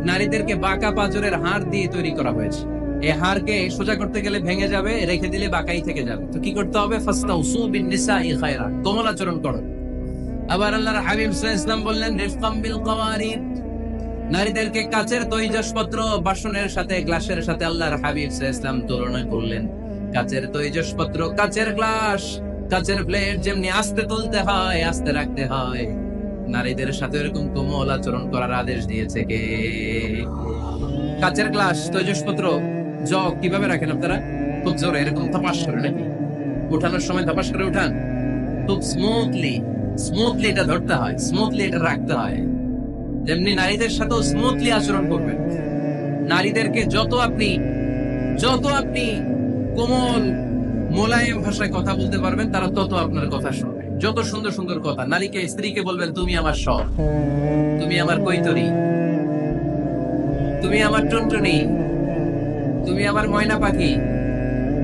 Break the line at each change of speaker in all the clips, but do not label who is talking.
নারীদেরকে বাঁকা পাঁজরের হাড় দিয়ে তৈরি করা হয়েছে। এই হাড়কে সোজা করতে গেলে ভেঙে যাবে, রেখে দিলে বাঁকাই থেকে যাবে। তো কি করতে হবে? ফাস্তাউসু বিন-নিসাই খায়রা, কোমল আচরণ করো। আবার আল্লাহর হাবিব সাল্লাল্লাহু আলাইহি ওয়াসাল্লাম বললেন, রিফকাম বিল কাওয়ারিদ, নারীদেরকে কাচের তৈজসপত্র বাসনের সাথে, গ্লাসের সাথে আল্লাহর হাবিব সাল্লাল্লাহু আলাইহি ওয়াসাল্লাম তুলনা করলেন। কাচের তৈজসপত্র, কাচের গ্লাস, কাচের প্লেট যেমনি আস্তে তুলতে হয়, আস্তে রাখতে হয়, নারীদের সাথে এরকম কোমল আচরণ করার আদেশ দিয়েছে কে? কাচের গ্লাস, তৈজসপত্র, জগ কিভাবে রাখেন আপনারা? খুব জোরে এরকম ধপাস করে নাকি? উঠানোর সময় ধপাস করে উঠান? খুব স্মুথলি এটা ধরতে হয়, স্মুথলি এটা রাখতে হয়। যেমনি নারীদের সাথেও স্মুথলি আচরণ করবেন। নারীদেরকে যত আপনি কোমল মোলায়েম ভাষায় কথা বলতে পারবেন, তারা তত আপনার কথা শুনবে। যত সুন্দর সুন্দর কথা নারীকে, স্ত্রীকে বলবেন, তুমি আমার সব, তুমি আমার কৈতরী, তুমি আমার টুনটুনি, তুমি আমার ময়না পাখি,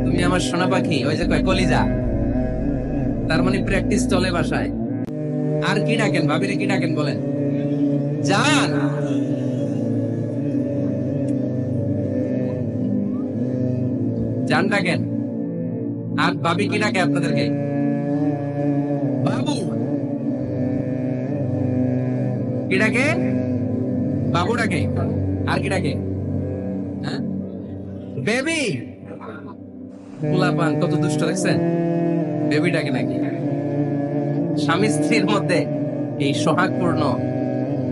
তুমি আমার সোনা পাখি। ওই যে কয় কলিজা, তার মানে প্র্যাকটিস চলে বাসায়। আর কি ডাকেন? ভাবিরে কি ডাকেন বলেন? জান। জান ডাকেন। আর ভাবি কি ডাকে আপনাদেরকে? বাবু। কি ডাকে? বাবু ডাকে। আর কি ডাকে? হ্যাঁ, বেবি। পোলাপান কত দুষ্ট দেখছেন? বেবি ডাকে নাকি? স্বামী স্ত্রীর মধ্যে এই সোহাগপূর্ণ,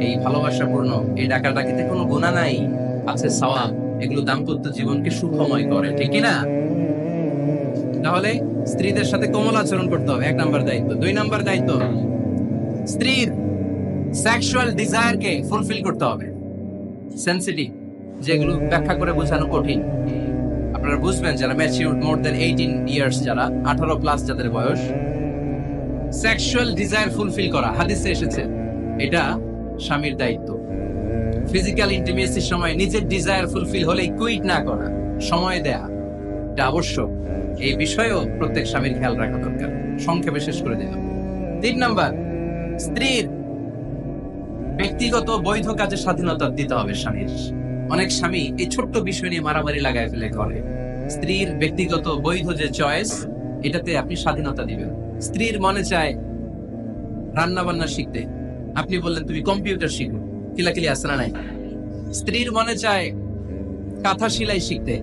এই ভালোবাসাপূর্ণ এই ডাকাডাকিতে কোনো গুনাহ নাই, আছে সওয়াব। এগুলো দাম্পত্য জীবনকে সুখময় করে, ঠিক কি না? তাহলে স্ত্রীদের সাথে কোমল আচরণ করতে হবে, 1 নাম্বার দায়িত্ব। 2 নাম্বার দায়িত্ব, স্ত্রীর সেক্সুয়াল ডিজায়ারকে ফুলফিল করতে হবে। সেনসিটিভ, যেগুলো ব্যাখ্যা করে বোঝানো কঠিন। আপনারা বুঝবেন যারা ম্যাচিউরড, মোর দ্যান 18 ইয়ার্স, যারা 18 প্লাস যাদের বয়স, সেক্সুয়াল ডিজায়ার ফুলফিল করা হাদিসে এসেছে, এটা স্বামীর দায়িত্ব। ফিজিক্যাল ইন্টিমেসির সময় নিজের ডিজায়ার ফুলফিল হলে কুইট না করা, সময় দেয়া, এটা আবশ্যক। এই বিষয়েও প্রত্যেক স্বামীর খেয়াল রাখা দরকার। সংক্ষেপে শেষ করে দিলাম। 3 নাম্বার, স্ত্রীর ব্যক্তিগত বৈধ কাজে স্বাধীনতা দিতে হবে স্বামীর। অনেক স্বামী এই ছোট্ট বিষয় নিয়ে মারামারি লাগায় ফেলে করে। স্ত্রীর ব্যক্তিগত বৈধ যে চয়েস, এটাতে আপনি স্বাধীনতা দিবেন। স্ত্রীর মনে চায় রান্না বান্না শিখতে, আপনি বললেন তুমি কম্পিউটার শিখো, কিলাকিলি আছে না নাই? স্ত্রীর মনে চায় কাঁথা সেলাই শিখতে,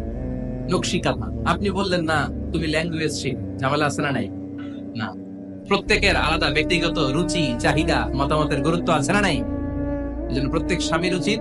নকশি কাঁথা, আপনি বললেন না তুমি ল্যাঙ্গুয়েজ শিখ, ঝামেলা আছে না নাই? না। প্রত্যেকের আলাদা ব্যক্তিগত রুচি, চাহিদা, মতামতের গুরুত্ব আছে না নাই? এজন্য প্রত্যেক স্বামীর উচিত